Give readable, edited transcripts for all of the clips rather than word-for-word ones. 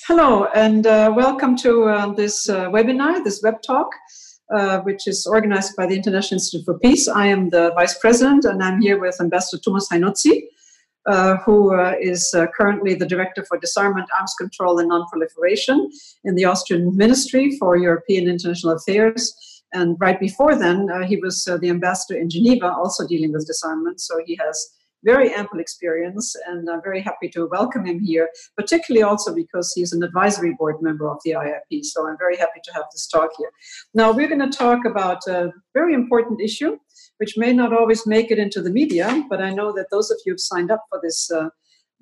Hello, and welcome to this webinar, this web talk, which is organized by the International Institute for Peace. I am the Vice President, and I'm here with Ambassador Thomas Hajnoczi, who is currently the Director for Disarmament, Arms Control, and Non-Proliferation in the Austrian Ministry for European International Affairs. And right before then, he was the ambassador in Geneva, also dealing with disarmament. So he has very ample experience, and I'm very happy to welcome him here, particularly also because he's an advisory board member of the IIP. So I'm very happy to have this talk here. Now, we're going to talk about a very important issue, which may not always make it into the media, but I know that those of you who've signed up for this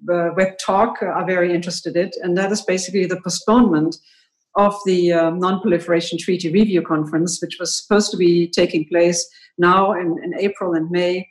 web talk are very interested in it, and that is basically the postponement of the Non-Proliferation Treaty Review Conference, which was supposed to be taking place now in April and May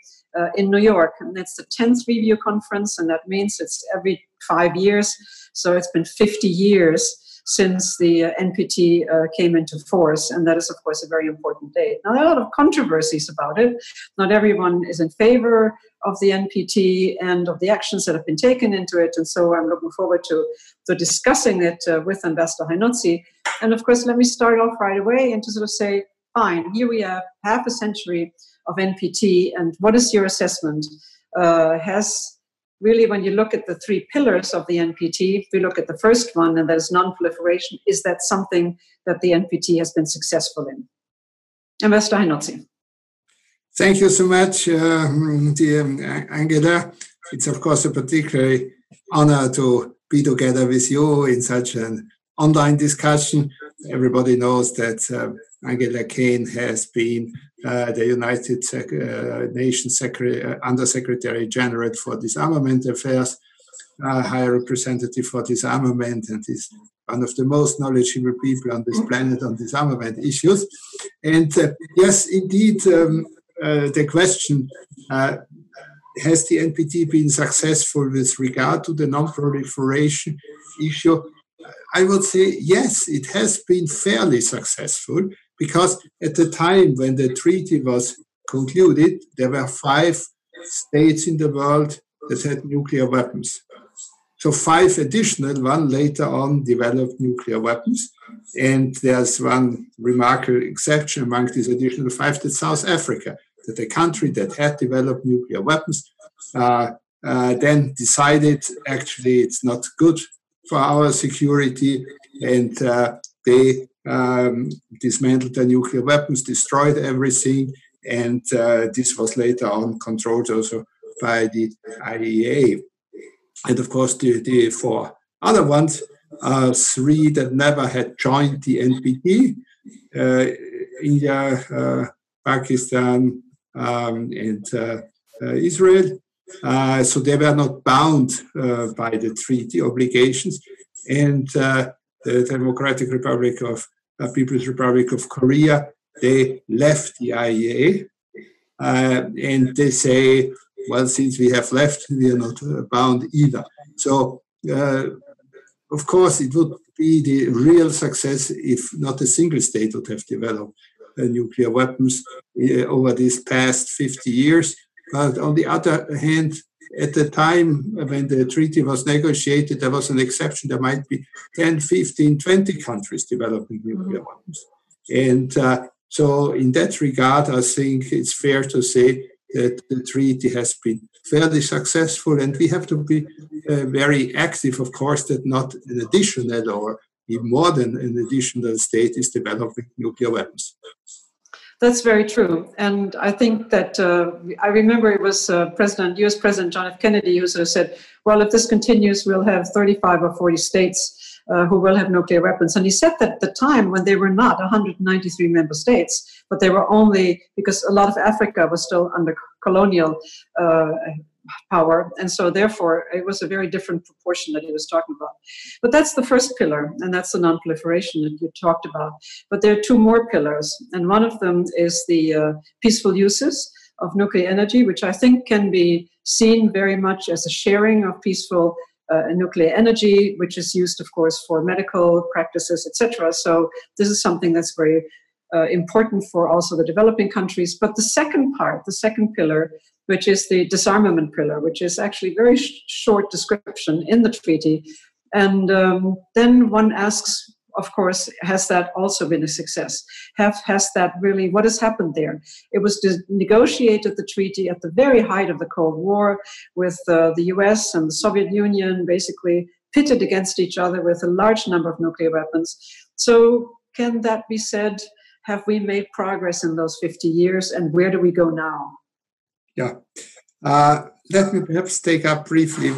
in New York. And it's the 10th review conference, and that means it's every 5 years. So it's been 50 years since the NPT came into force, and that is, of course, a very important date. Now, there are a lot of controversies about it. Not everyone is in favor of the NPT and of the actions that have been taken into it, and so I'm looking forward to discussing it with Ambassador Hajnoczi. And, of course, let me start off right away and to sort of say, fine, here we have half a century of NPT, and what is your assessment? Has really, when you look at the three pillars of the NPT, if we look at the first one, and that is non-proliferation, is that something that the NPT has been successful in? Ambassador Hajnoczi. Thank you so much, dear Angela. It's, of course, a particularly honor to be together with you in such an online discussion. Everybody knows that Angela KANE has been the United Nations Under-Secretary General for Disarmament Affairs, High Representative for Disarmament, and is one of the most knowledgeable people on this planet on disarmament issues. And yes, indeed, the question, has the NPT been successful with regard to the non-proliferation issue? I would say yes, it has been fairly successful, because at the time when the treaty was concluded, there were 5 states in the world that had nuclear weapons. So 5 additional, one later on developed nuclear weapons. And there's one remarkable exception among these additional 5, that's South Africa, that a country that had developed nuclear weapons then decided, actually, it's not good for our security, and they dismantled the nuclear weapons, destroyed everything, and this was later on controlled also by the IAEA. And of course, the 4 other ones, 3 that never had joined the NPT, India, Pakistan, and Israel. So they were not bound by the treaty obligations. And the Democratic Republic of People's Republic of Korea, they left the IAEA, and they say, well, since we have left, we are not bound either. So, of course, it would be the real success if not a single state would have developed nuclear weapons over these past 50 years. But on the other hand, at the time when the treaty was negotiated, there was an exception. There might be 10, 15, 20 countries developing nuclear weapons. And so in that regard, I think it's fair to say that the treaty has been fairly successful, and we have to be very active, of course, that not an additional or even more than an additional state is developing nuclear weapons. That's very true. And I think that I remember it was US President John F. Kennedy who sort of said, well, if this continues, we'll have 35 or 40 states who will have nuclear weapons. And he said that at the time when they were not 193 member states, but they were only, because a lot of Africa was still under colonial power. And so therefore, it was a very different proportion that he was talking about. But that's the first pillar, and that's the non-proliferation that you talked about. But there are 2 more pillars, and one of them is the peaceful uses of nuclear energy, which I think can be seen very much as a sharing of peaceful nuclear energy, which is used, of course, for medical practices, etc. So this is something that's very important for also the developing countries. But the second part, the second pillar, which is the Disarmament Pillar, which is actually a very short description in the treaty, And then one asks, of course, has that also been a success? Has that really, what has happened there? It was negotiated, the treaty, at the very height of the Cold War, with the US and the Soviet Union basically pitted against each other with a large number of nuclear weapons. So can that be said? Have we made progress in those 50 years, and where do we go now? Yeah. Let me perhaps take up briefly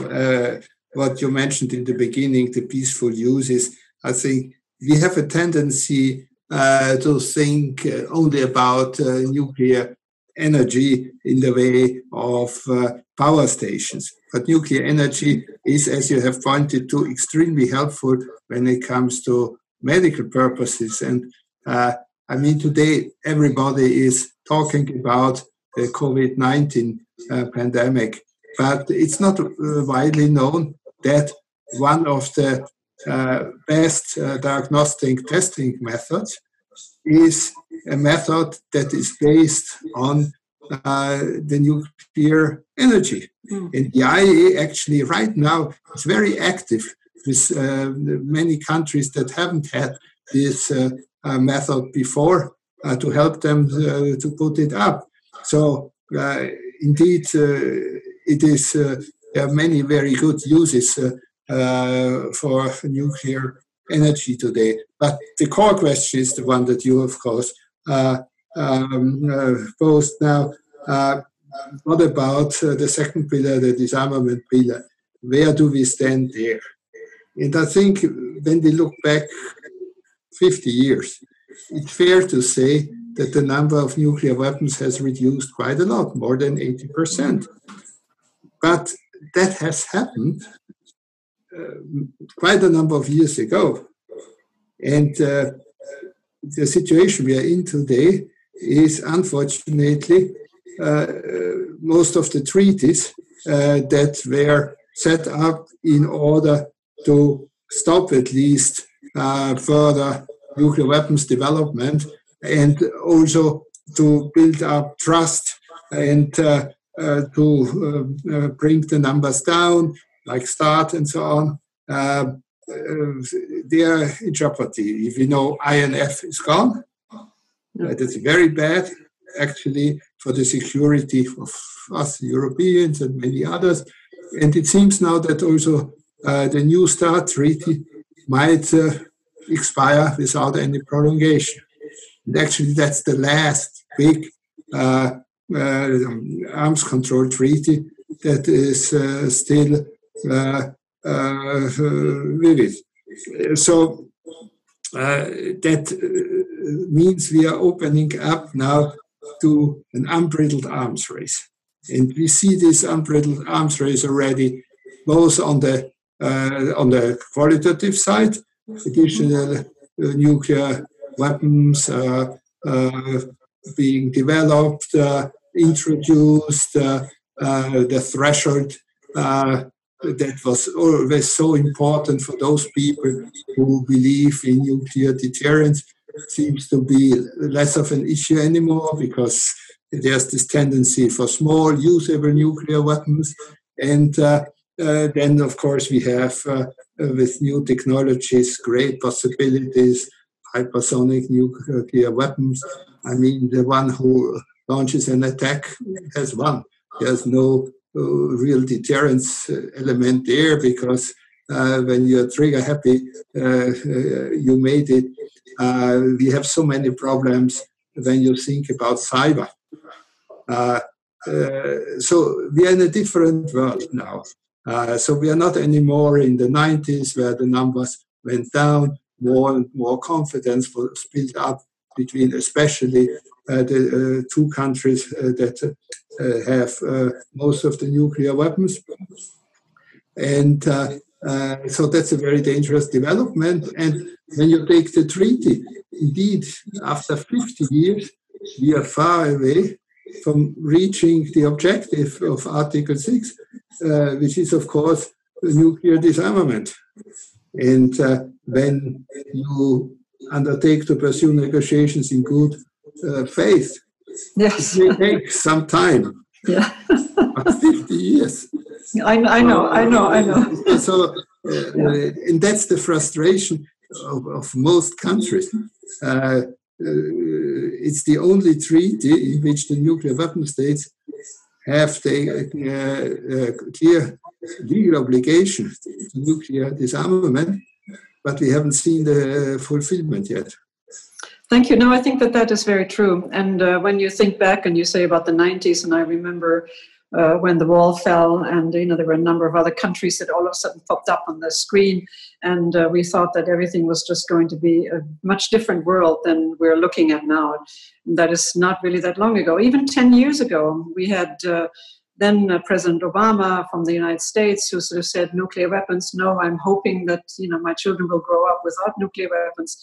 what you mentioned in the beginning, the peaceful uses. I think we have a tendency to think only about nuclear energy in the way of power stations. But nuclear energy is, as you have pointed to, extremely helpful when it comes to medical purposes. And I mean, today everybody is talking about the COVID-19 pandemic, but it's not widely known that one of the best diagnostic testing methods is a method that is based on the nuclear energy. And the IAEA actually right now is very active with many countries that haven't had this method before to help them to put it up. So indeed, it is, there are many very good uses for nuclear energy today. But the core question is the one that you, of course, posed now. What about the second pillar, the disarmament pillar? Where do we stand there? And I think when we look back 50 years, it's fair to say that the number of nuclear weapons has reduced quite a lot, more than 80%. But that has happened quite a number of years ago. And the situation we are in today is, unfortunately, most of the treaties that were set up in order to stop at least further nuclear weapons development and also to build up trust and to bring the numbers down, like START and so on, they are in jeopardy. If you know INF is gone, that's very bad, actually, for the security of us Europeans and many others. And it seems now that also the new START treaty might expire without any prolongation. And actually, that's the last big arms control treaty that is still vivid. So that means we are opening up now to an unbridled arms race. And we see this unbridled arms race already both on the qualitative side, additional nuclear weapons being developed, introduced, the threshold that was always so important for those people who believe in nuclear deterrence seems to be less of an issue anymore, because there's this tendency for small, usable nuclear weapons. And then, of course, we have, with new technologies, great possibilities, hypersonic nuclear weapons. I mean, the one who launches an attack has won. There's no real deterrence element there, because when you're trigger happy, you made it. We have so many problems when you think about cyber. So we are in a different world now. So we are not anymore in the 90s where the numbers went down. More and more confidence was built up between especially the two countries that have most of the nuclear weapons. And so that's a very dangerous development. And when you take the treaty, indeed, after 50 years, we are far away from reaching the objective of Article 6, which is, of course, nuclear disarmament. And when you undertake to pursue negotiations in good faith, yes, it may take some time. Yeah. 50 years. I know. So And that's the frustration of most countries. It's the only treaty in which the nuclear weapon states have the clear legal obligation to nuclear disarmament, but we haven't seen the fulfillment yet. Thank you. No, I think that is very true. And when you think back and you say about the 90s, and I remember when the wall fell, and there were a number of other countries that all of a sudden popped up on the screen, and we thought that everything was just going to be a much different world than we're looking at now. That is not really that long ago. Even 10 years ago, we had then President Obama from the United States, who sort of said, nuclear weapons, no, I'm hoping that my children will grow up without nuclear weapons.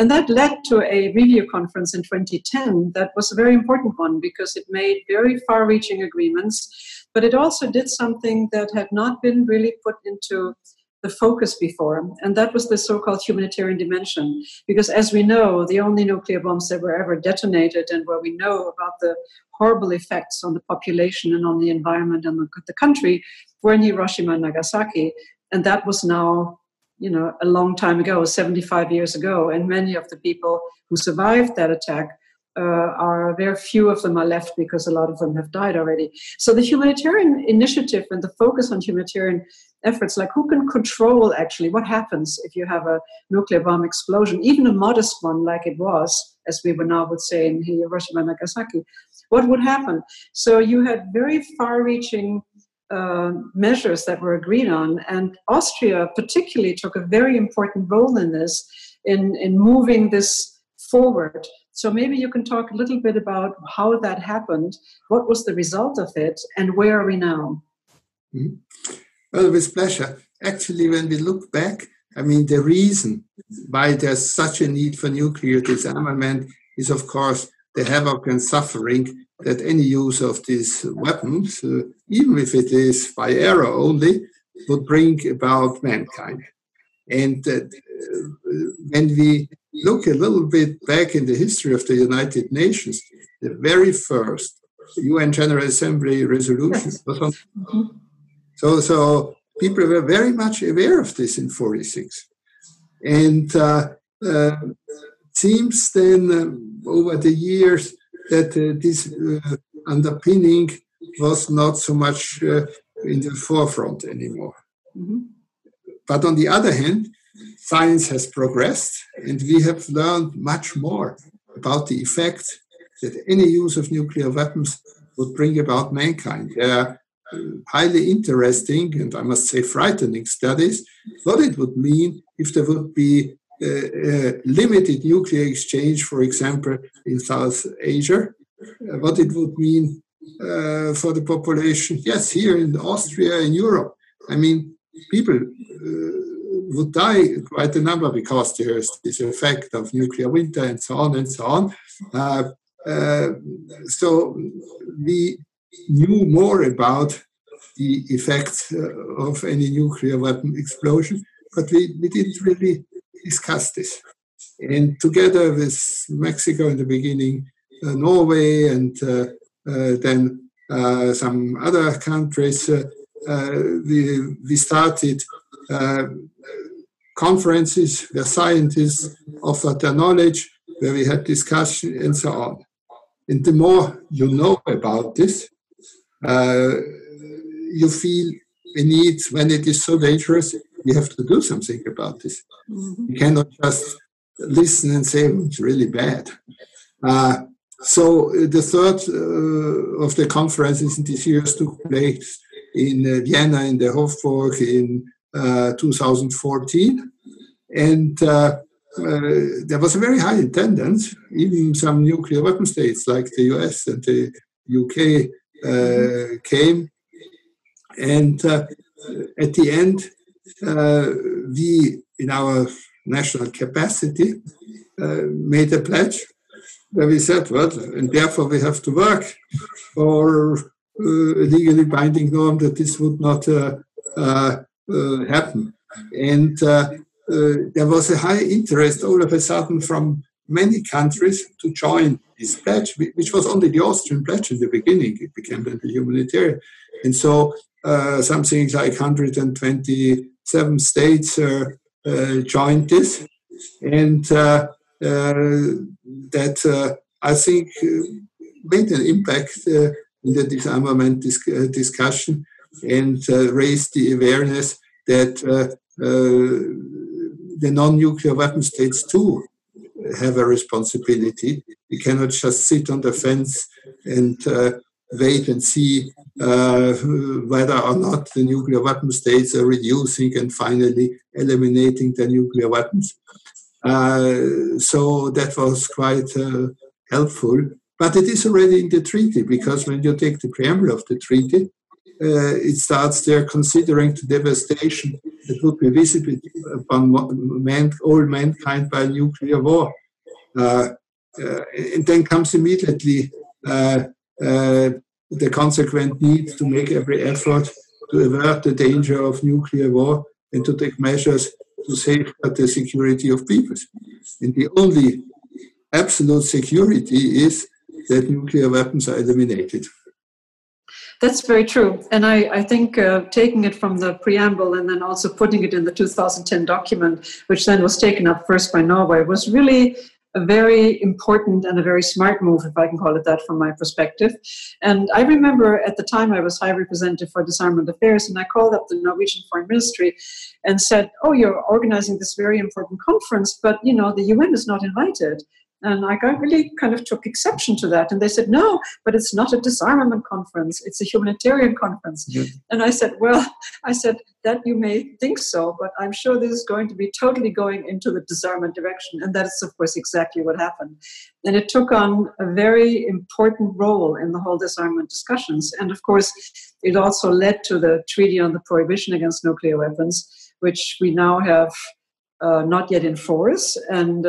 And that led to a review conference in 2010 that was a very important one because it made very far-reaching agreements, but it also did something that had not been really put into the focus before, and that was the so-called humanitarian dimension. Because as we know, the only nuclear bombs that were ever detonated and where we know about the horrible effects on the population and on the environment and the country were in Hiroshima and Nagasaki, and that was now a long time ago, 75 years ago, and many of the people who survived that attack are very few of them are left because a lot of them have died already. So the humanitarian initiative and the focus on humanitarian efforts, like who can control actually what happens if you have a nuclear bomb explosion, even a modest one like it was, as we now would say in Hiroshima and Nagasaki, what would happen? So you had very far-reaching measures that were agreed on, and Austria particularly took a very important role in this, in moving this forward. So maybe you can talk a little bit about how that happened, what was the result of it, and where are we now? Mm-hmm. Well, with pleasure. Actually, when we look back, the reason why there's such a need for nuclear disarmament is, of course, the havoc and suffering that any use of these weapons, even if it is by error only, would bring about mankind. And when we look a little bit back in the history of the United Nations, the very first UN General Assembly resolution was on. So people were very much aware of this in 1946. And it seems then over the years that this underpinning was not so much in the forefront anymore. Mm-hmm. But on the other hand, science has progressed, and we have learned much more about the effect that any use of nuclear weapons would bring about mankind. There are highly interesting, and I must say frightening studies, what it would mean if there would be limited nuclear exchange, for example, in South Asia, what it would mean for the population, yes, here in Austria, in Europe. People would die quite a number because there's this effect of nuclear winter and so on and so on. So we knew more about the effects of any nuclear weapon explosion, but we didn't really discuss this. And together with Mexico in the beginning, Norway, and then some other countries, we started conferences where scientists offered their knowledge, where we had discussion and so on. And the more you know about this, you feel a need, when it is so dangerous, we have to do something about this. Mm-hmm. You cannot just listen and say, it's really bad. So the third of the conferences this year took place in Vienna, in the Hofburg, in 2014. And there was a very high attendance. Even some nuclear weapon states like the US and the UK came. And at the end, we, in our national capacity, made a pledge where we said, well, and therefore we have to work for a legally binding norm that this would not happen. And there was a high interest all of a sudden from many countries to join this pledge, which was only the Austrian pledge in the beginning. It became then the humanitarian. And so something like 123 7 states joined this, and that I think made an impact in the disarmament discussion, and raised the awareness that the non-nuclear weapon states too have a responsibility. We cannot just sit on the fence and wait and see whether or not the nuclear weapon states are reducing and finally eliminating the nuclear weapons. So that was quite helpful. But it is already in the treaty, because when you take the preamble of the treaty, it starts there considering the devastation that would be visible upon all mankind by nuclear war. And then comes immediately the consequent need to make every effort to avert the danger of nuclear war and to take measures to safeguard the security of peoples. And the only absolute security is that nuclear weapons are eliminated. That's very true. And I think taking it from the preamble and then also putting it in the 2010 document, which then was taken up first by Norway, was really a very important and a very smart move, if I can call it that, from my perspective. And I remember at the time I was High Representative for Disarmament Affairs, and I called up the Norwegian Foreign Ministry and said, "Oh, you're organizing this very important conference, but, you know, the UN is not invited." And I really kind of took exception to that. And they said, "No, but it's not a disarmament conference. It's a humanitarian conference." Yeah. And I said, "Well, that you may think so, but I'm sure this is going to be totally going into the disarmament direction." And that is, of course, exactly what happened. And it took on a very important role in the whole disarmament discussions. And of course, it also led to the Treaty on the Prohibition against Nuclear Weapons, which we now have not yet in force, and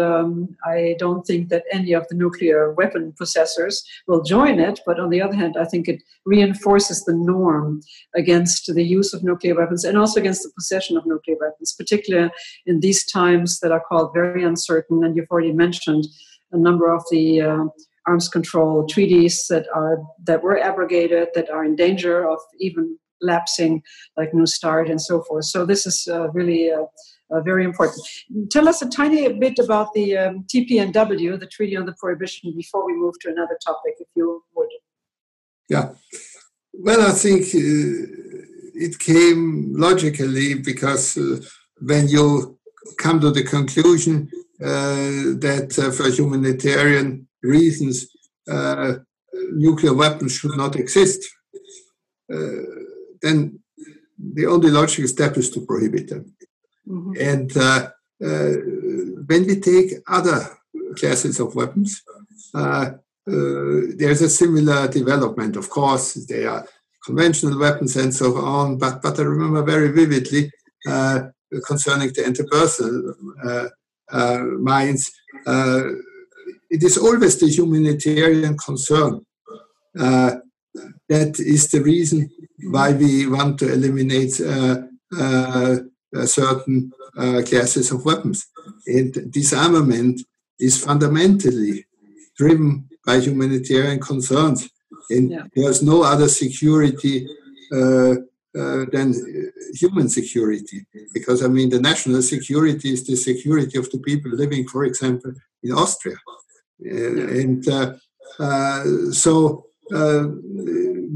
I don't think that any of the nuclear weapon possessors will join it. But on the other hand, I think it reinforces the norm against the use of nuclear weapons and also against the possession of nuclear weapons, particularly in these times that are called very uncertain. And you've already mentioned a number of the arms control treaties that were abrogated, that are in danger of even lapsing, like New START and so forth. So this is really very important. Tell us a tiny bit about the TPNW, the Treaty on the Prohibition, before we move to another topic, if you would. Yeah. Well, I think it came logically because when you come to the conclusion that for humanitarian reasons nuclear weapons should not exist, then the only logical step is to prohibit them. Mm-hmm. And when we take other classes of weapons, there's a similar development. Of course, they are conventional weapons and so on, but I remember very vividly concerning the interpersonal mines, it is always the humanitarian concern that is the reason why we want to eliminate certain classes of weapons. And disarmament is fundamentally driven by humanitarian concerns. And there's no other security than human security. Because, I mean, the national security is the security of the people living, for example, in Austria. So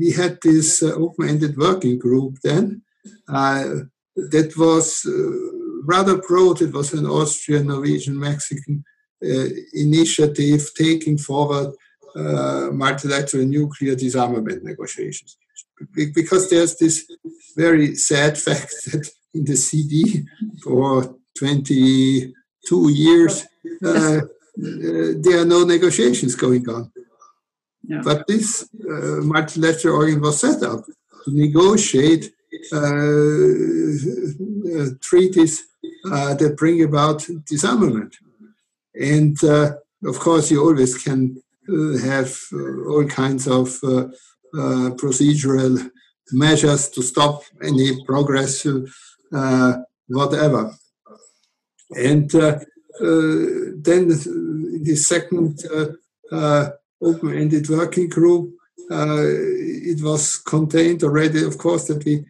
we had this open-ended working group then that was rather broad. It was an Austrian, Norwegian, Mexican initiative taking forward multilateral nuclear disarmament negotiations. Because there's this very sad fact that in the CD for 22 years, there are no negotiations going on. Yeah. But this multilateral organ was set up to negotiate treaties that bring about disarmament. And of course, you always can have all kinds of procedural measures to stop any progress, whatever. And then the second open-ended working group, it was contained already, of course, that we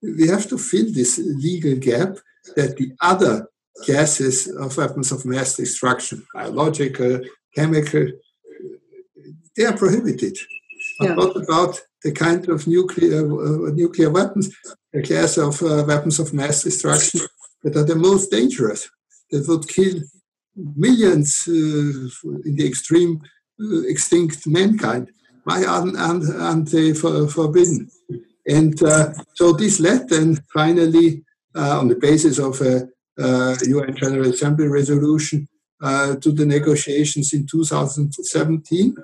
we have to fill this legal gap that the other classes of weapons of mass destruction, biological, chemical, they are prohibited. But what about the kind of nuclear weapons, the class of weapons of mass destruction that are the most dangerous, that would kill millions in the extreme extinct mankind? Why aren't they forbidden? And so this led then finally, on the basis of a UN General Assembly resolution, to the negotiations in 2017.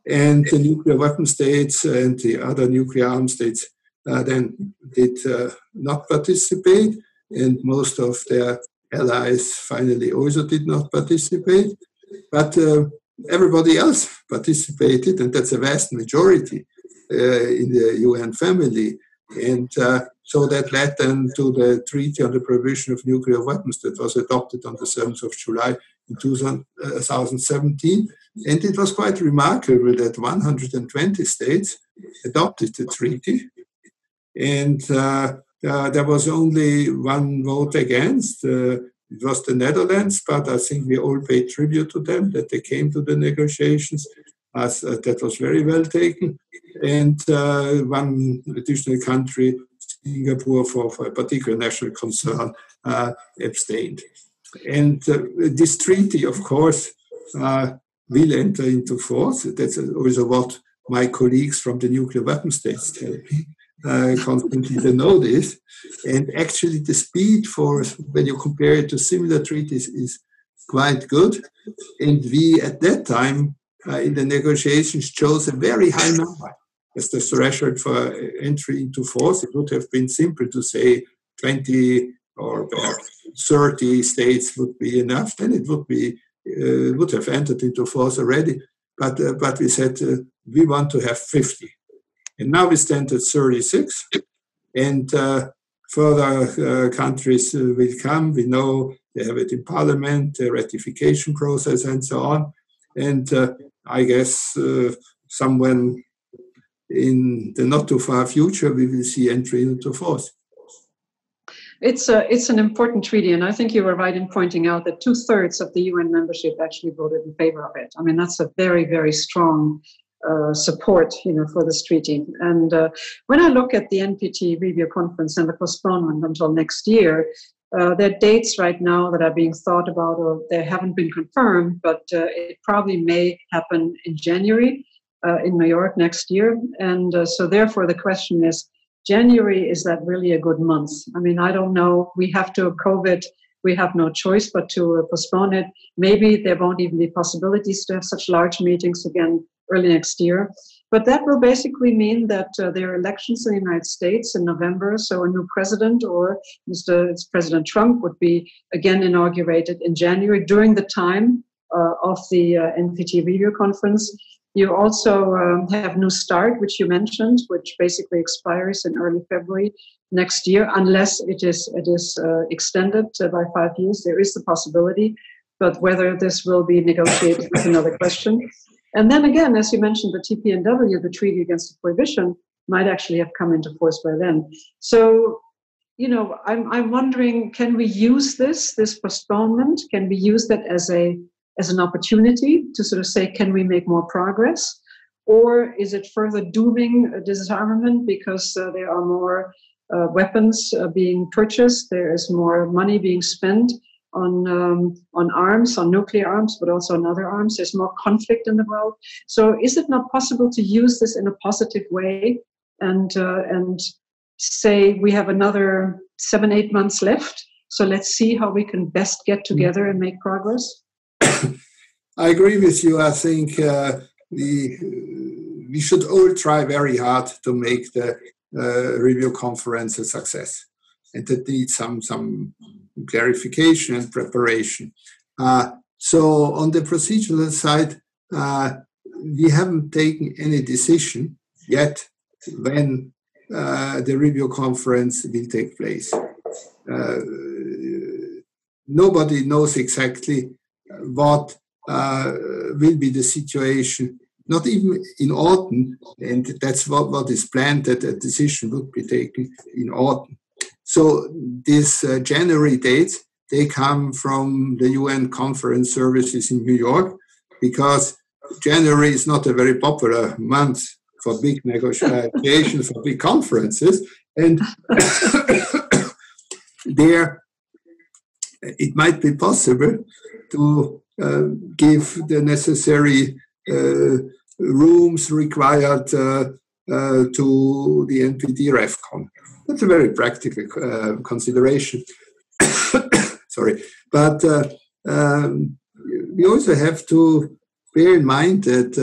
And the nuclear weapon states and the other nuclear armed states then did not participate, and most of their allies finally also did not participate. But everybody else participated, and that's a vast majority in the UN family. And so that led then to the Treaty on the Prohibition of Nuclear Weapons that was adopted on the 7th of July in 2017. And it was quite remarkable that 120 states adopted the treaty. And there was only one vote against. It was the Netherlands, but I think we all paid tribute to them, that they came to the negotiations. As that was very well taken. And one additional country, Singapore, for a particular national concern, abstained. And this treaty, of course, will enter into force. That's also what my colleagues from the nuclear weapon states tell me. Constantly they know this. And actually the speed for, when you compare it to similar treaties, is quite good. And we, at that time, in the negotiations, chose a very high number as the threshold for entry into force. It would have been simple to say 20 or perhaps 30 states would be enough. Then it would have entered into force already. But we said we want to have 50. And now we stand at 36. And further countries will come. We know they have it in parliament, the ratification process, and so on. And I guess somewhere in the not too far future, we will see entry into force. It's an important treaty, and I think you were right in pointing out that 2/3 of the UN membership actually voted in favor of it. I mean, that's a very, very strong support, for this treaty. And when I look at the NPT review conference and the postponement until next year, there are dates right now that are being thought about, or they haven't been confirmed, but it probably may happen in January in New York next year. And so therefore the question is, January, is that really a good month? I mean, I don't know. We have to COVID. We have no choice but to postpone it. Maybe there won't even be possibilities to have such large meetings again early next year. But that will basically mean that there are elections in the United States in November. So a new president, or President Trump, would be again inaugurated in January during the time of the NPT review conference. You also have New START, which you mentioned, which basically expires in early February next year, unless it is extended by 5 years. There is the possibility, but whether this will be negotiated is another question. And then again, as you mentioned, the TPNW, the Treaty Against Prohibition, might actually have come into force by then. So, I'm wondering, can we use this postponement? Can we use that as an opportunity to sort of say, can we make more progress? Or is it further dooming disarmament because there are more weapons being purchased, there is more money being spent on arms, on nuclear arms, but also on other arms. There's more conflict in the world. So is it not possible to use this in a positive way and say we have another 7-8 months left, so let's see how we can best get together and make progress? I agree with you. I think we should all try very hard to make the review conference a success, and that needs some clarification and preparation. So on the procedural side, we haven't taken any decision yet when the review conference will take place. Nobody knows exactly what will be the situation not even in autumn, and that's what is planned, that a decision would be taken in autumn. So these January dates, they come from the UN conference services in New York, because January is not a very popular month for big negotiations, for big conferences. And there, it might be possible to give the necessary rooms required to the NPT REFCON. That's a very practical consideration. Sorry. But we also have to bear in mind that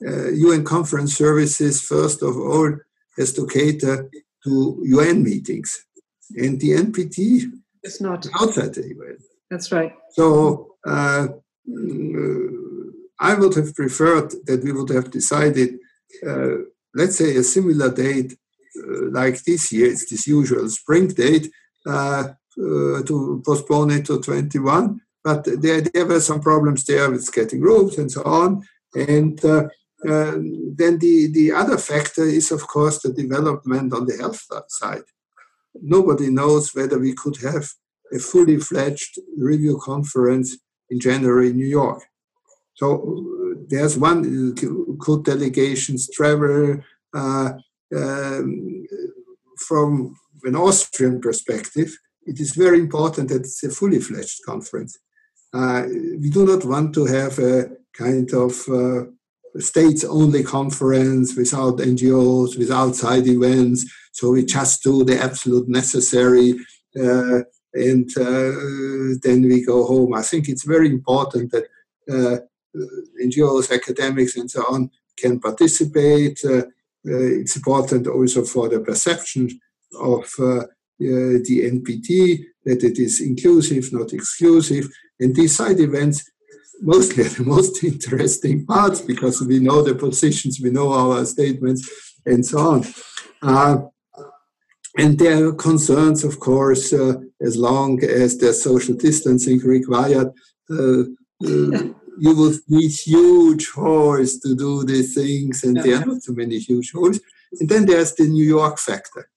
UN conference services, first of all, has to cater to UN meetings. And the NPT is not outside the UN. That's right. So I would have preferred that we would have decided, let's say, a similar date like this year, it's this usual spring date, to postpone it to 21. But there were some problems there with getting rooms and so on. And then the other factor is, of course, the development on the health side. Nobody knows whether we could have a fully fledged review conference in January in New York. So there's one, could delegations travel from an Austrian perspective? It is very important that it's a fully fledged conference. We do not want to have a kind of states-only conference without NGOs, without side events. So we just do the absolute necessary and then we go home. I think it's very important that NGOs, academics, and so on can participate. It's important also for the perception of the NPT, that it is inclusive, not exclusive. And these side events mostly are the most interesting parts, because we know the positions, we know our statements, and so on. And there are concerns, of course, as long as there's social distancing required, you would need huge halls to do these things, and there are not too many huge halls. And then there's the New York factor.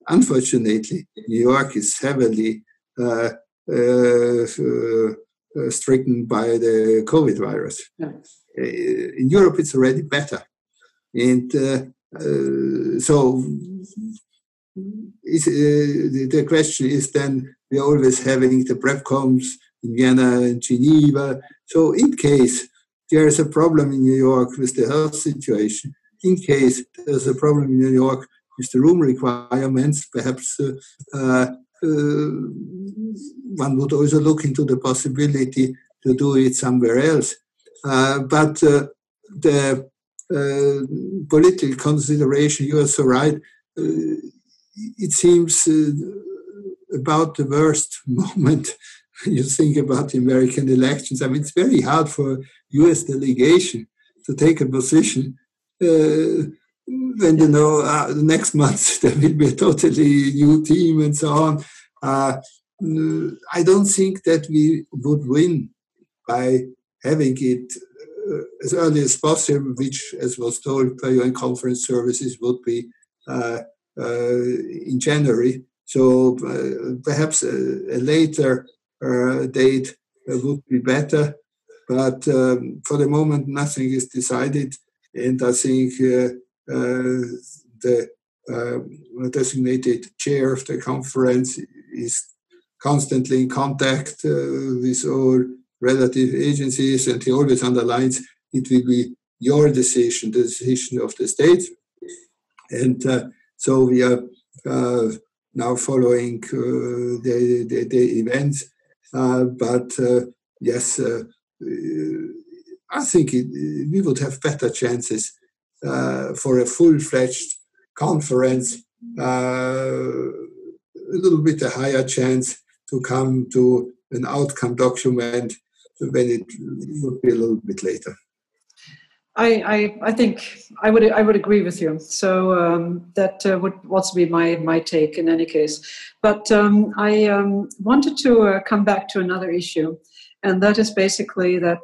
Unfortunately, New York is heavily stricken by the COVID virus. Yeah. In Europe, it's already better. And so the question is then, we're always having the PrepComs in Vienna and Geneva. So in case there is a problem in New York with the health situation, in case there's a problem in New York with the room requirements, perhaps one would also look into the possibility to do it somewhere else. But the political consideration, you are so right, it seems about the worst moment when you think about the American elections. I mean, it's very hard for US delegation to take a position when you know the next month there will be a totally new team and so on. I don't think that we would win by having it as early as possible, which, as was told by UN conference services, would be in January. So perhaps a later date would be better. But for the moment, nothing is decided. And I think the designated chair of the conference is constantly in contact with all relative agencies, and he always underlines it will be your decision, the decision of the states. And so we are now following the events. But yes, I think we would have better chances for a full-fledged conference, a little bit a higher chance to come to an outcome document when it would be a little bit later. I think I would agree with you. So that would also be my take in any case. But I wanted to come back to another issue, and that is basically that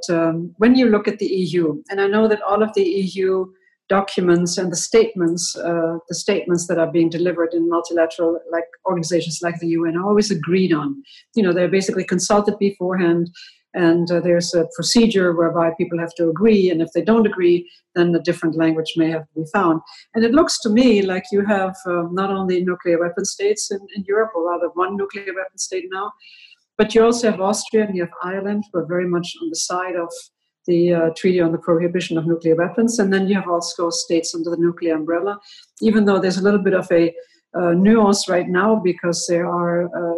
when you look at the EU, and I know that all of the EU documents and the statements that are being delivered in multilateral like organizations like the UN are always agreed on. You know, they're basically consulted beforehand. And there's a procedure whereby people have to agree. And if they don't agree, then a different language may have to be found. And it looks to me like you have not only nuclear weapon states in Europe, or rather one nuclear weapon state now, but you also have Austria and you have Ireland, who are very much on the side of the Treaty on the Prohibition of Nuclear Weapons. And then you have also states under the nuclear umbrella, even though there's a little bit of a nuance right now, because there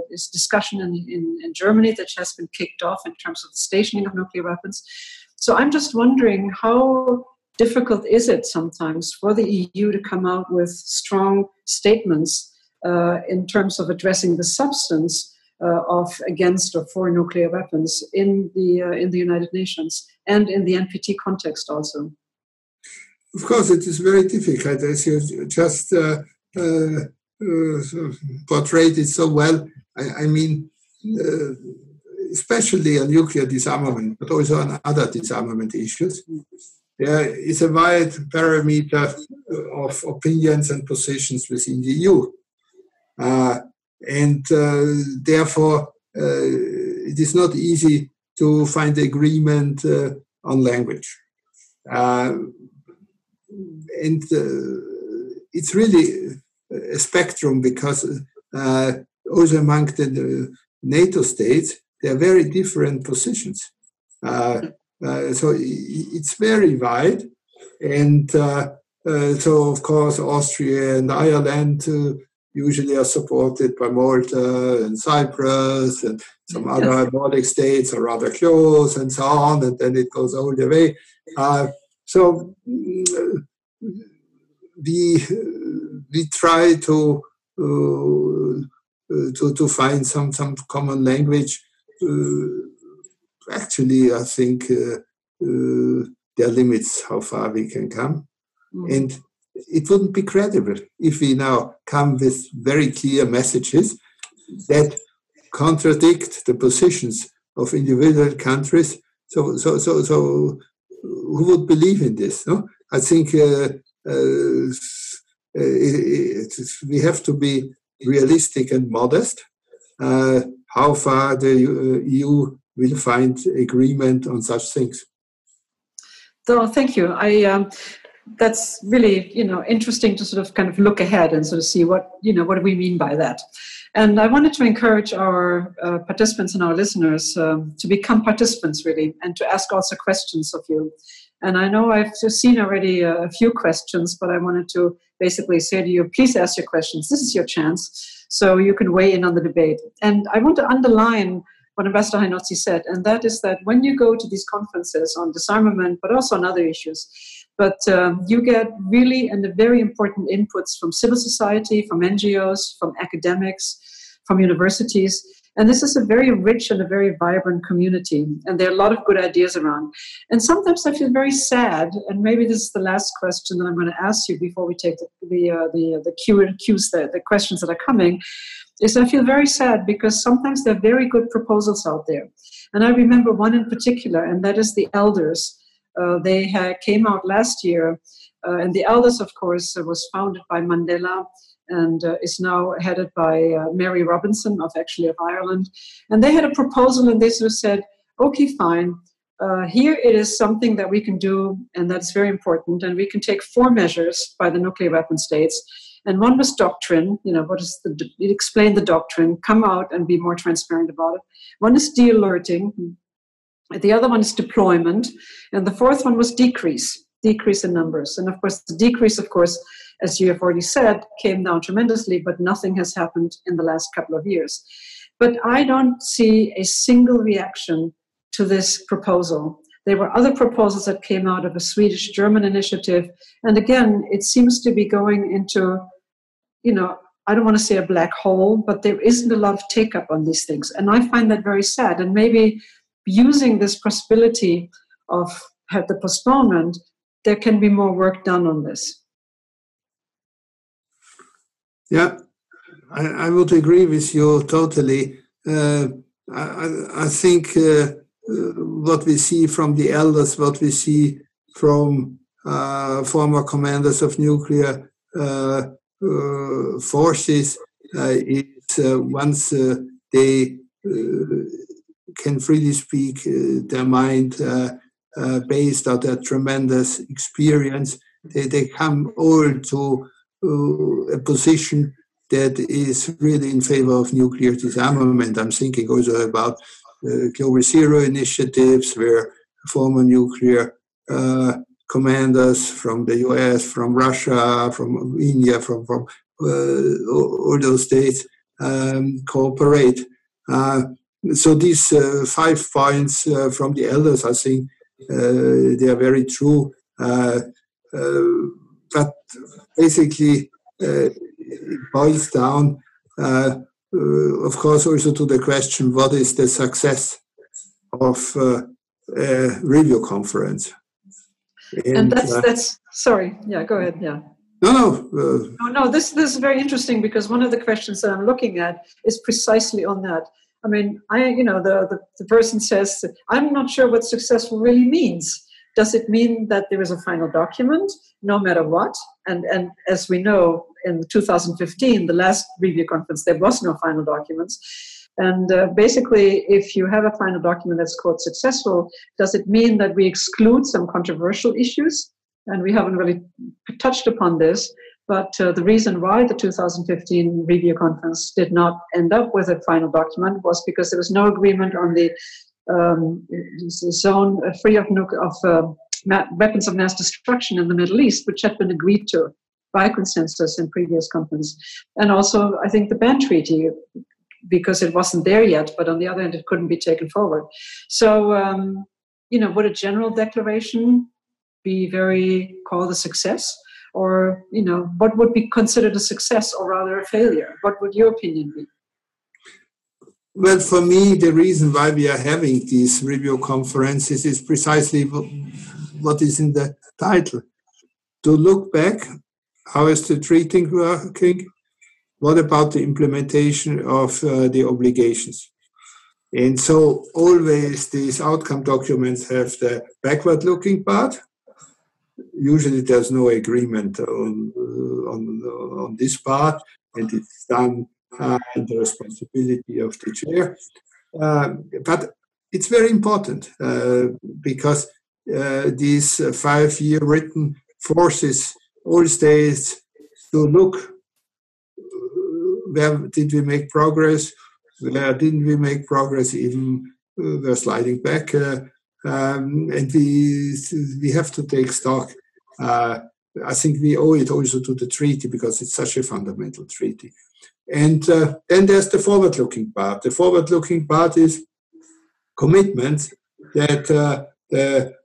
is discussion in Germany that has been kicked off in terms of the stationing of nuclear weapons. So I'm just wondering, how difficult is it sometimes for the EU to come out with strong statements in terms of addressing the substance of against or for nuclear weapons in the United Nations and in the NPT context also? Of course, it is very difficult, as you just portrayed it so well. I mean, especially on nuclear disarmament, but also on other disarmament issues, there is a wide parameter of opinions and positions within the EU. Therefore, it is not easy to find agreement on language. It's really a spectrum, because also among the NATO states, there are very different positions. So it's very wide. And so, of course, Austria and Ireland usually are supported by Malta and Cyprus, and some other Nordic states are rather close, and so on, and then it goes all the way. So we try to find some common language. Actually, I think there are limits how far we can come, and it wouldn't be credible if we now come with very clear messages that contradict the positions of individual countries. So who would believe in this? No, I think. We have to be realistic and modest. How far the EU will find agreement on such things? So, thank you. That's really interesting to sort of kind of look ahead and sort of see what do we mean by that. And I wanted to encourage our participants and our listeners to become participants really, and to ask also questions of you. And I know I've seen already a few questions, but I wanted to basically say to you, please ask your questions. This is your chance, so you can weigh in on the debate. And I want to underline what Ambassador Hajnoczi said, and that is that when you go to these conferences on disarmament, but also on other issues, but you get really and very important inputs from civil society, from NGOs, from academics, from universities. And this is a very rich and a very vibrant community. And there are a lot of good ideas around. And sometimes I feel very sad, and maybe this is the last question that I'm going to ask you before we take the Q's, the questions that are coming, is I feel very sad because sometimes there are very good proposals out there. And I remember one in particular, and that is the Elders. They came out last year. And the Elders, of course, was founded by Mandela, and is now headed by Mary Robinson of Ireland. And they had a proposal, and they sort of said, okay, fine, here it is something that we can do, and that's very important, and we can take 4 measures by the nuclear weapon states. And one was doctrine, explain the doctrine, come out and be more transparent about it. One is de-alerting, the other one is deployment, and the 4th one was decrease in numbers. And of course, the decrease, of course, as you have already said, came down tremendously, but nothing has happened in the last couple of years. But I don't see a single reaction to this proposal. There were other proposals that came out of a Swedish-German initiative. And again, it seems to be going into, I don't want to say a black hole, but there isn't a lot of take-up on these things. And I find that very sad. And maybe using this possibility of the postponement, there can be more work done on this. Yeah, I would agree with you totally. I think what we see from the elders, what we see from former commanders of nuclear forces, is once they can freely speak their mind based on their tremendous experience, they come all to a position that is really in favor of nuclear disarmament. I'm thinking also about Global Zero initiatives, where former nuclear commanders from the US, from Russia, from India, from all those states cooperate. So these 5 points from the elders, I think they are very true. But basically, it boils down, of course, also to the question, what is the success of a review conference? And that's sorry, yeah, go ahead, yeah. No. This is very interesting, because one of the questions that I'm looking at is precisely on that. I mean, the person says, I'm not sure what successful really means. Does it mean that there is a final document, no matter what? And as we know, in 2015, the last review conference, there was no final documents. And basically, if you have a final document that's called successful, does it mean that we exclude some controversial issues? And we haven't really touched upon this, but the reason why the 2015 review conference did not end up with a final document was because there was no agreement on the zone free of weapons of mass destruction in the Middle East, which had been agreed to by consensus in previous conferences. And also, I think the ban treaty, because it wasn't there yet, but on the other hand, it couldn't be taken forward. So, would a general declaration be called a success? Or, what would be considered a success, or rather a failure? What would your opinion be? Well, for me, the reason why we are having these review conferences is precisely what is in the title. To look back, how is the treaty working? What about the implementation of the obligations? And so always these outcome documents have the backward-looking part. Usually there's no agreement on this part, and it's done the responsibility of the chair. But it's very important because these 5-year written forces all states to look where did we make progress, where didn't we make progress, even we're sliding back. And we have to take stock. I think we owe it also to the treaty because it's such a fundamental treaty. And then there's the forward-looking part. The forward-looking part is commitments that the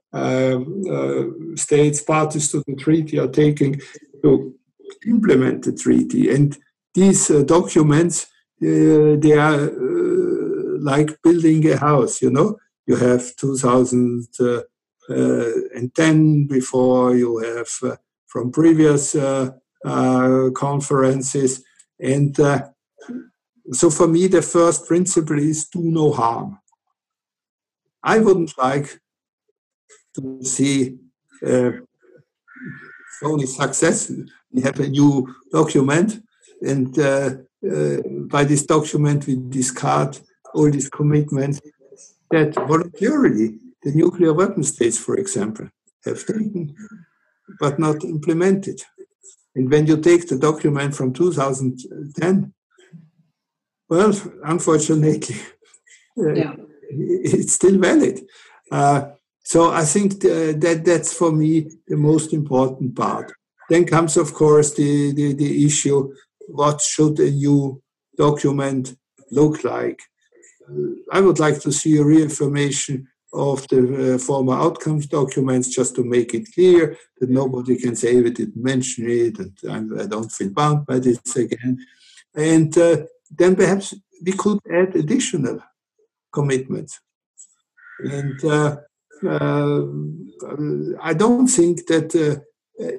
states parties to the treaty are taking to implement the treaty. And these documents, they are like building a house, You have 2010 before, you have from previous conferences. And so for me, the first principle is do no harm. I wouldn't like to see only success. We have a new document, and by this document we discard all these commitments that voluntarily the nuclear weapon states, for example, have taken, but not implemented. And when you take the document from 2010, well, unfortunately, it's still valid. So I think that's for me the most important part. Then comes, of course, the issue: what should a new document look like? I would like to see a reaffirmation of the former outcomes documents, just to make it clear that nobody can say we didn't mention it, and I don't feel bound by this again. And then perhaps we could add additional commitments. And I don't think that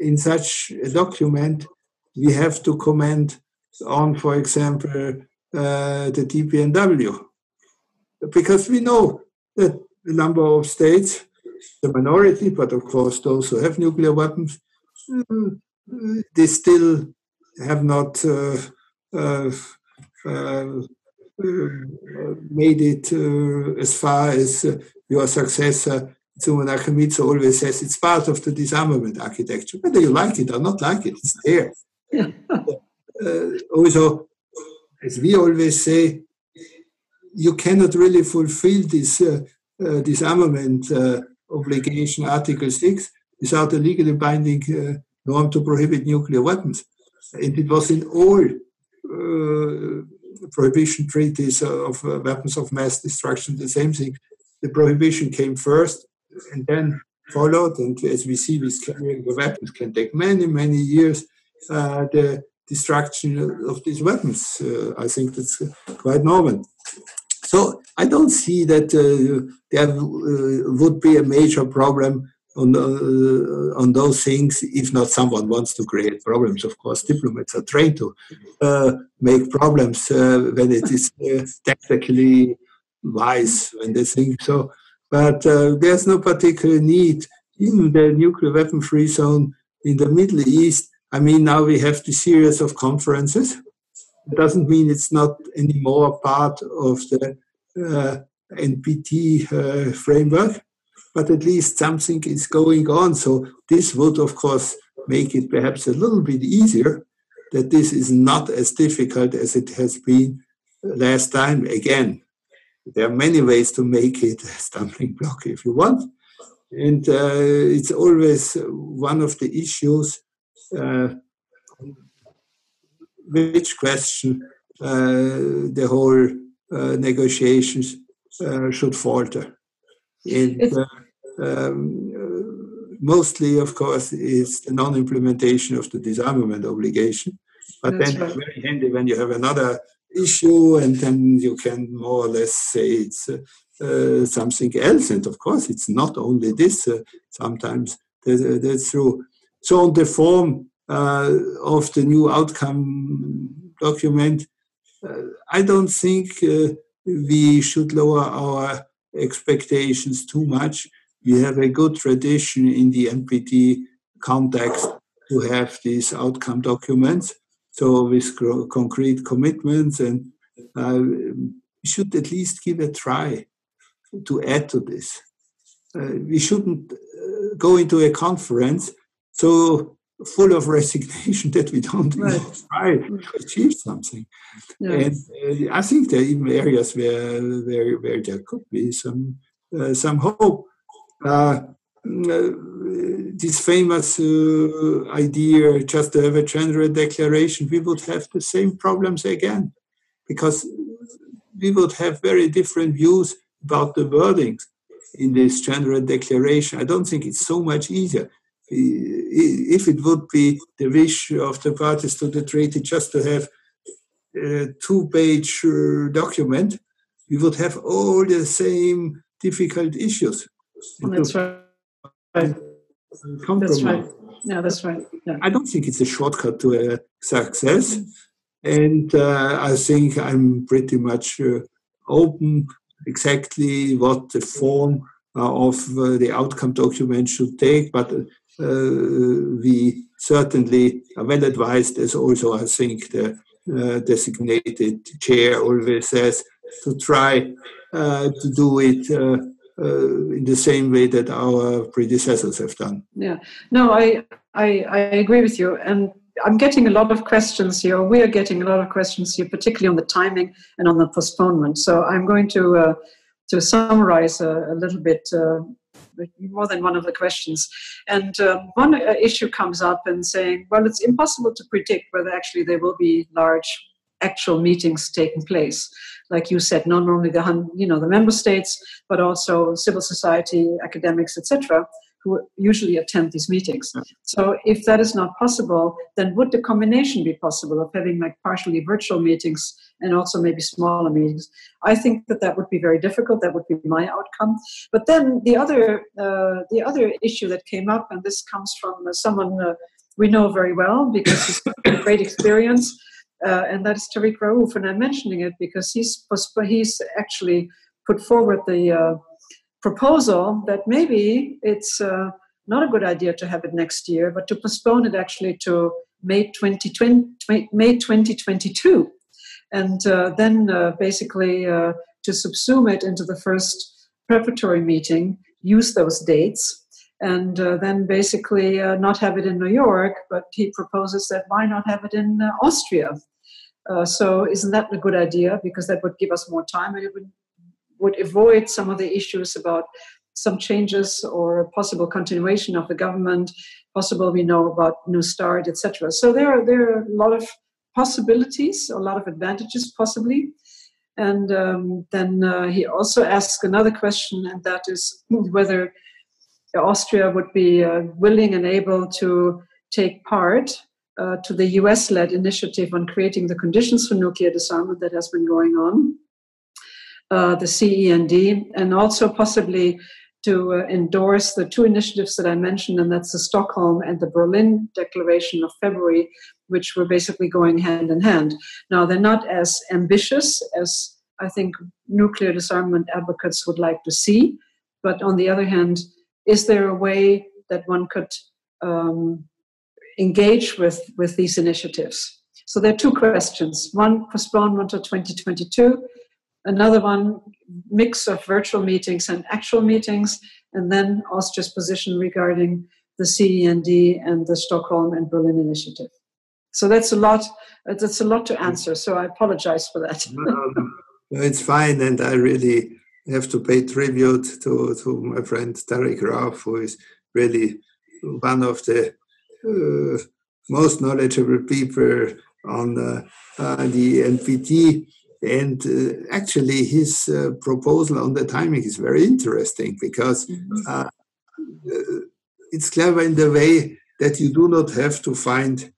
in such a document we have to comment on, for example, the DPNW, because we know that a number of states, the minority, but of course those who have nuclear weapons, they still have not made it as far as your successor, Tsuman Akamitsu, always says it's part of the disarmament architecture. Whether you like it or not like it, it's there. Yeah. Also, as we always say, you cannot really fulfill this disarmament obligation, Article 6, without a legally binding norm to prohibit nuclear weapons. And it was in all prohibition treaties of weapons of mass destruction the same thing. The prohibition came first and then followed, and as we see, with carrying the weapons can take many, many years. The destruction of these weapons, I think that's quite normal. So I don't see that there would be a major problem on those things, if not someone wants to create problems. Of course, diplomats are trained to make problems when it is technically wise when they think so. But there's no particular need. Even the nuclear weapon-free zone in the Middle East, I mean, now we have the series of conferences. It doesn't mean it's not anymore part of the NPT framework, but at least something is going on. So this would, of course, make it perhaps a little bit easier, that this is not as difficult as it has been last time. Again, there are many ways to make it a stumbling block if you want. And it's always one of the issues, which question the whole negotiations should falter. And mostly, of course, is the non-implementation of the disarmament obligation. But that's then right. It's very handy when you have another issue, and then you can more or less say it's something else. And of course, it's not only this. Sometimes that's true. So on the form of the new outcome document, I don't think we should lower our expectations too much. We have a good tradition in the NPT context to have these outcome documents, so with concrete commitments, and we should at least give a try to add to this. We shouldn't go into a conference so full of resignation that we don't even try to achieve something. Yeah. And I think there are even areas where there could be some hope. This famous idea just to have a general declaration, we would have the same problems again, because we would have very different views about the wordings in this general declaration. I don't think it's so much easier. If it would be the wish of the parties to the treaty just to have a 2-page document, we would have all the same difficult issues. That's right. That's right. Yeah, that's right. Yeah. I don't think it's a shortcut to a success. And I think I'm pretty much open exactly what the form of the outcome document should take. But we certainly are well advised, as also I think the designated chair always says, to try to do it in the same way that our predecessors have done. Yeah, no, I agree with you. And I'm getting a lot of questions here. We are getting a lot of questions here, particularly on the timing and on the postponement. So I'm going to summarize a little bit more than one of the questions. And one issue comes up and saying, well, it's impossible to predict whether actually there will be large actual meetings taking place. Like you said, not only the member states, but also civil society, academics, etc., who usually attend these meetings. So if that is not possible, then would the combination be possible of having like partially virtual meetings and also maybe smaller meetings? I think that would be very difficult. That would be my outcome. But then the other issue that came up, and this comes from someone we know very well because he's got great experience, and that's Tariq Raouf. And I'm mentioning it because he's actually put forward the proposal that maybe it's not a good idea to have it next year, but to postpone it actually to May 2022. And then basically to subsume it into the first preparatory meeting, use those dates, and then basically not have it in New York, but he proposes that why not have it in Austria? So isn't that a good idea? Because that would give us more time, and it would avoid some of the issues about some changes or possible continuation of the government, possible we know about New Start, etc. So there are a lot of possibilities, a lot of advantages possibly. And then he also asked another question, and that is whether Austria would be willing and able to take part to the US-led initiative on creating the conditions for nuclear disarmament that has been going on, the CEND, and also possibly to endorse the two initiatives that I mentioned, and that's the Stockholm and the Berlin Declaration of February, which were basically going hand in hand. Now, they're not as ambitious as I think nuclear disarmament advocates would like to see, but on the other hand, is there a way that one could engage with these initiatives? So there are two questions. One, postponement to 2022. Another one, mix of virtual meetings and actual meetings. And then Austria's position regarding the CEND and the Stockholm and Berlin initiative. So that's a lot. That's a lot to answer. So I apologize for that. No, it's fine. And I really have to pay tribute to my friend Tariq Raouf, who is really one of the most knowledgeable people on the NPT. And actually, his proposal on the timing is very interesting because it's clever in the way that you do not have to find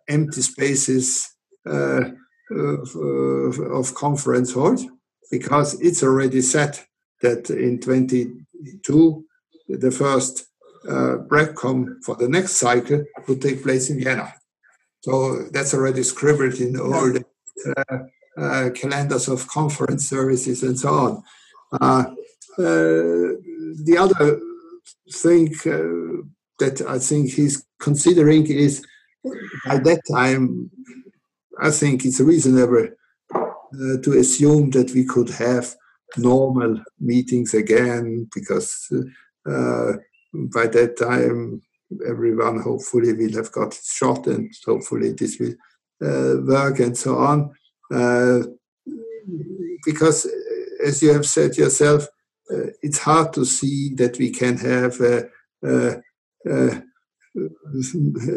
empty spaces of conference halls, because it's already set that in 22, the first BRECCOM for the next cycle would take place in Vienna. So that's already scribbled in all the calendars of conference services and so on. The other thing that I think he's considering is, by that time, I think it's reasonable to assume that we could have normal meetings again, because by that time, everyone hopefully will have got his shot, and hopefully this will work and so on. Because, as you have said yourself, it's hard to see that we can have a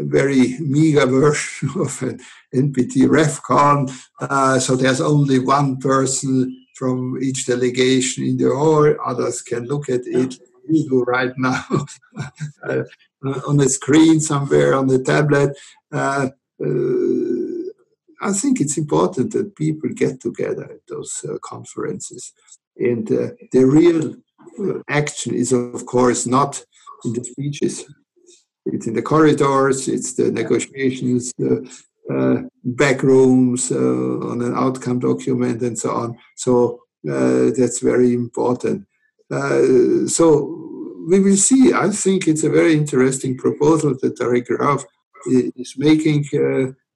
very meager version of an NPT RefCon. So there's only one person from each delegation in the hall. Others can look at it. We do right now on the screen somewhere on the tablet. I think it's important that people get together at those conferences. And the real action is, of course, not in the speeches. It's in the corridors, it's the negotiations, back rooms on an outcome document and so on. So that's very important. So we will see. I think it's a very interesting proposal that Tariq Raouf is making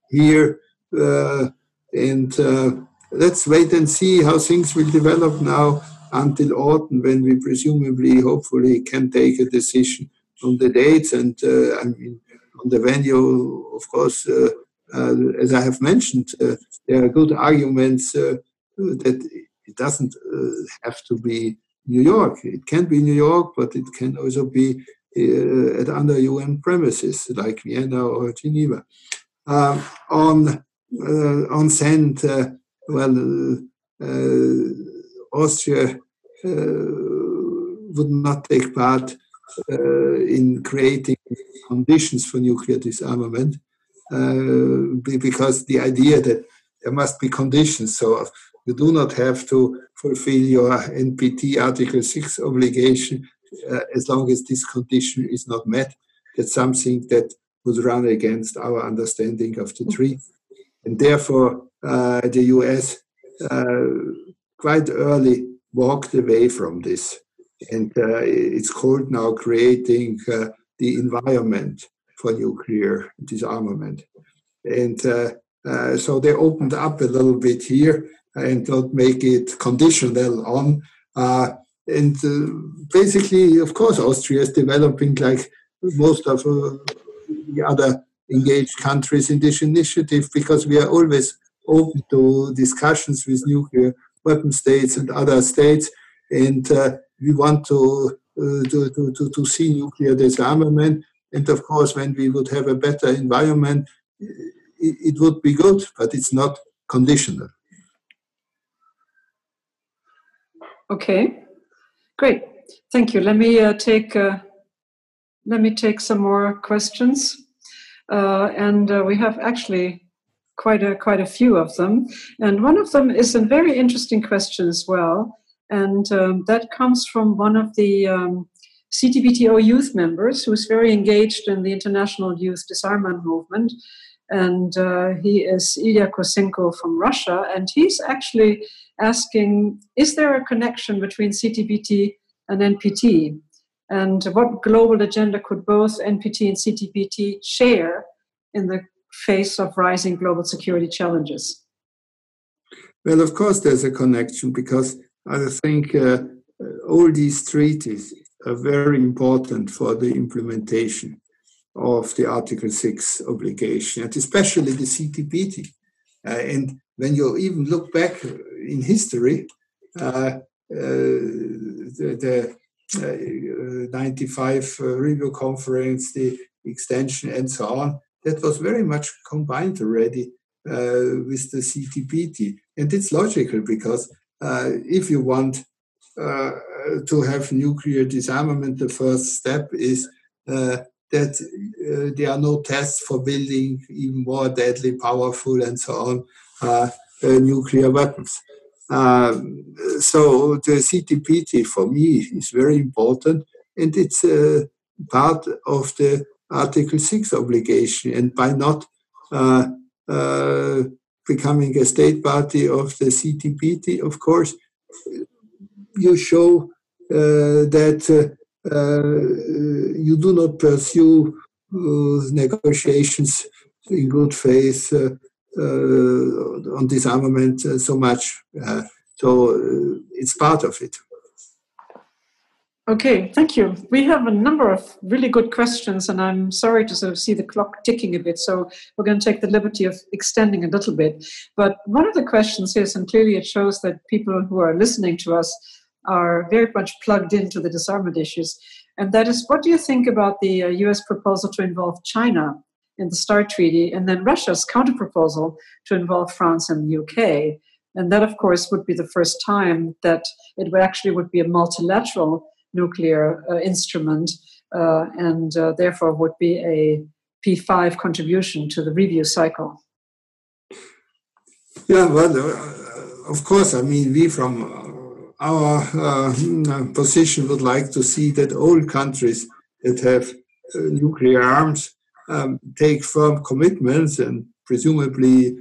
here. And let's wait and see how things will develop now until autumn, when we presumably, hopefully, can take a decision on the dates and I mean, on the venue. Of course, as I have mentioned, there are good arguments that it doesn't have to be New York. It can be New York, but it can also be at under UN premises like Vienna or Geneva. On send, Austria would not take part in creating conditions for nuclear disarmament, because the idea that there must be conditions. So you do not have to fulfill your NPT Article 6 obligation as long as this condition is not met. That's something that would run against our understanding of the treaty. And therefore, the US quite early walked away from this. And it's called now creating the environment for nuclear disarmament. And so they opened up a little bit here and don't make it conditional on. And basically, of course, Austria is developing like most of the other engaged countries in this initiative, because we are always open to discussions with nuclear weapon states and other states, and we want to see nuclear disarmament. And of course, when we would have a better environment, it would be good, but it's not conditional. Okay, great, thank you. Let me take some more questions, and we have actually quite a few of them. And one of them is a very interesting question as well, and that comes from one of the CTBTO youth members who is very engaged in the international youth disarmament movement. And he is Ilya Kosenko from Russia, and he's actually asking, is there a connection between CTBT and NPT? And what global agenda could both NPT and CTBT share in the face of rising global security challenges? Well, of course, there's a connection, because I think all these treaties are very important for the implementation of the Article 6 obligation, and especially the CTBT. And when you even look back in history, the 95 review conference, the extension, and so on, that was very much combined already with the CTBT. And it's logical, because if you want to have nuclear disarmament, the first step is that there are no tests for building even more deadly, powerful, and so on nuclear weapons. So the CTBT for me is very important, and it's part of the Article 6 obligation. And by not becoming a state party of the CTBT, of course, you show that you do not pursue negotiations in good faith on disarmament so much. So it's part of it. Okay, thank you. We have a number of really good questions, and I'm sorry to sort of see the clock ticking a bit, so we're going to take the liberty of extending a little bit. But one of the questions is, and clearly it shows that people who are listening to us are very much plugged into the disarmament issues, and that is, what do you think about the US proposal to involve China in the START treaty, and then Russia's counter-proposal to involve France and the UK? And that, of course, would be the first time that it would be a multilateral nuclear instrument, and therefore would be a P5 contribution to the review cycle. Yeah, well, of course, I mean, we from our position would like to see that all countries that have nuclear arms take firm commitments, and presumably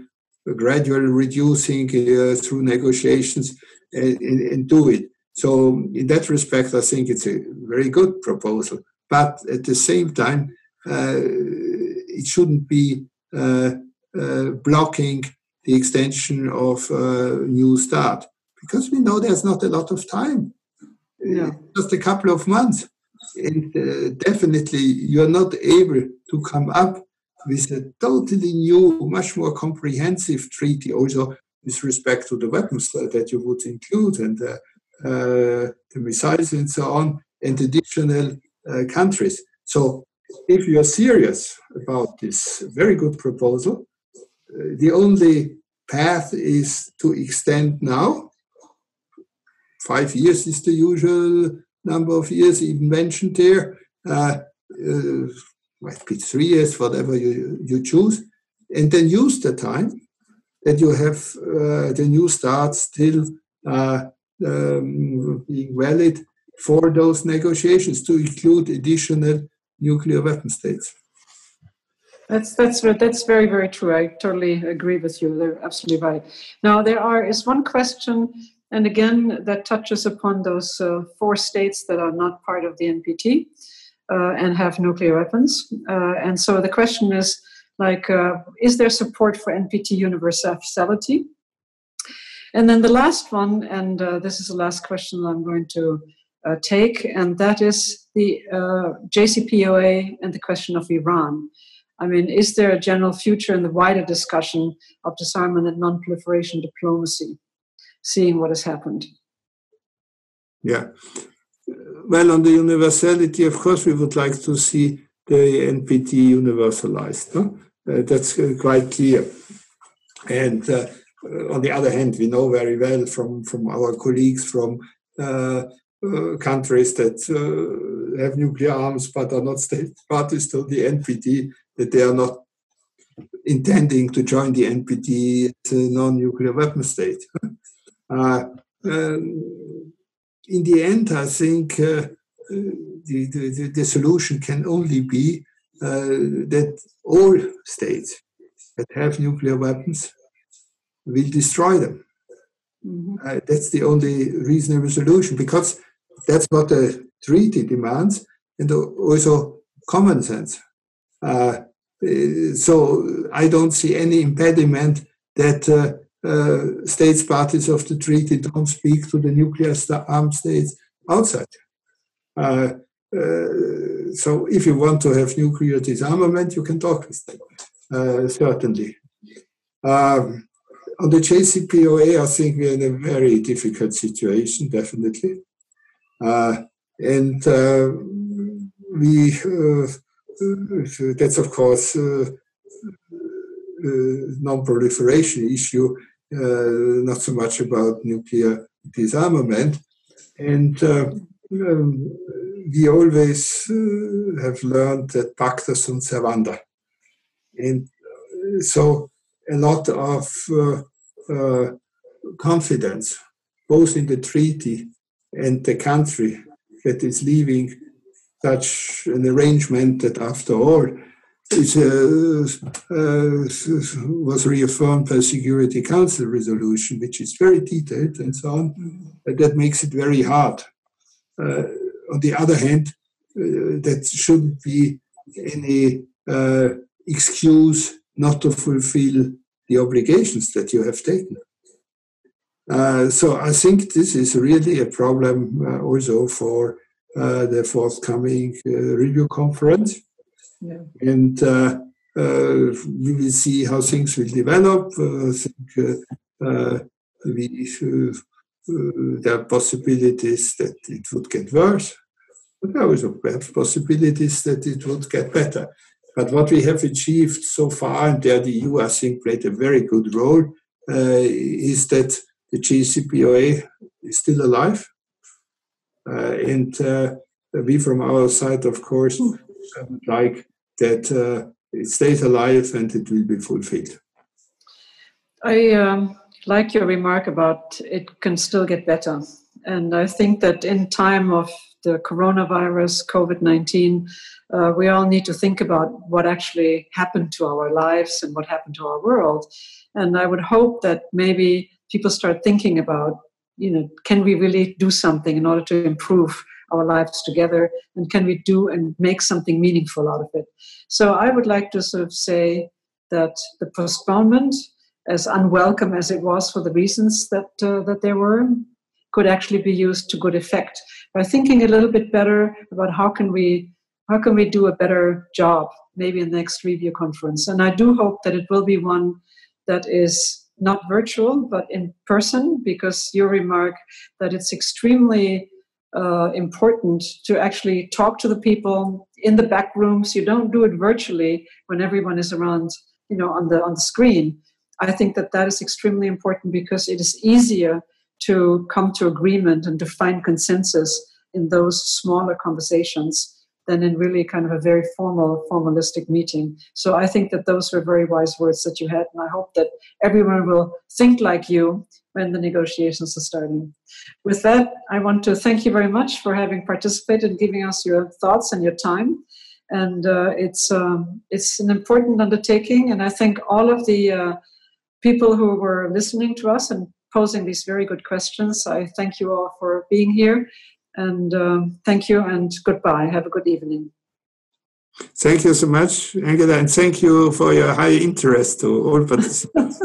gradually reducing through negotiations, and do it. So in that respect, I think it's a very good proposal. But at the same time, it shouldn't be blocking the extension of New START, because we know there's not a lot of time, just a couple of months. And definitely you're not able to come up with a totally new, much more comprehensive treaty, also with respect to the weapons that you would include, and the missiles and so on, and additional countries. So if you are serious about this very good proposal, the only path is to extend now. 5 years is the usual number of years, even mentioned there. Might be 3 years, whatever you choose, and then use the time that you have the new start still being valid for those negotiations to include additional nuclear weapon states. That's very, very true. I totally agree with you. They're absolutely right. Now, is one question, and again, that touches upon those 4 states that are not part of the NPT and have nuclear weapons. And so the question is, is there support for NPT universality? And then the last one, and this is the last question I'm going to take, and that is the JCPOA and the question of Iran. I mean, is there a general future in the wider discussion of disarmament and non-proliferation diplomacy, seeing what has happened? Yeah. Well, on the universality, of course, we would like to see the NPT universalized. No? That's quite clear. And on the other hand, we know very well from our colleagues from countries that have nuclear arms but are not state parties to the NPT, that they are not intending to join the NPT as a non-nuclear weapon state. In the end, I think the solution can only be that all states that have nuclear weapons will destroy them. Mm-hmm. That's the only reasonable solution, because that's what the treaty demands, and also common sense. So I don't see any impediment that states parties of the treaty don't speak to the nuclear armed states outside. So if you want to have nuclear disarmament, you can talk with them, certainly. On the JCPOA, I think we're in a very difficult situation, definitely. And that's, of course, non-proliferation issue, not so much about nuclear disarmament. And we always have learned that pacta sunt servanda. And so a lot of confidence, both in the treaty and the country that is leaving such an arrangement that, after all, was reaffirmed by Security Council resolution, which is very detailed and so on. That makes it very hard. On the other hand, that shouldn't be any excuse not to fulfill the obligations that you have taken. So I think this is really a problem also for the forthcoming review conference. Yeah. And we will see how things will develop. I think there are possibilities that it would get worse, but there are also perhaps possibilities that it would get better. But what we have achieved so far, and there the EU, I think, played a very good role, is that the JCPOA is still alive. And we, from our side, of course, would like that it stays alive and it will be fulfilled. I like your remark about it can still get better. And I think that in time of the coronavirus, COVID-19, we all need to think about what actually happened to our lives and what happened to our world. And I would hope that maybe people start thinking about, can we really do something in order to improve our lives together? And can we do and make something meaningful out of it? So I would like to sort of say that the postponement, as unwelcome as it was for the reasons that there were, could actually be used to good effect by thinking a little bit better about how can we do a better job, maybe in the next review conference. And I do hope that it will be one that is not virtual, but in person, because your remark that it's extremely important to actually talk to the people in the back rooms. You don't do it virtually when everyone is around, on the screen. I think that is extremely important because it is easier to come to agreement and to find consensus in those smaller conversations than in really kind of a very formalistic meeting. So I think that those were very wise words that you had, and I hope that everyone will think like you when the negotiations are starting. With that, I want to thank you very much for having participated and giving us your thoughts and your time. And it's an important undertaking, and I think all of the people who were listening to us and posing these very good questions, I thank you all for being here. And thank you and goodbye. Have a good evening. Thank you so much, Angela, and thank you for your high interest to all participants.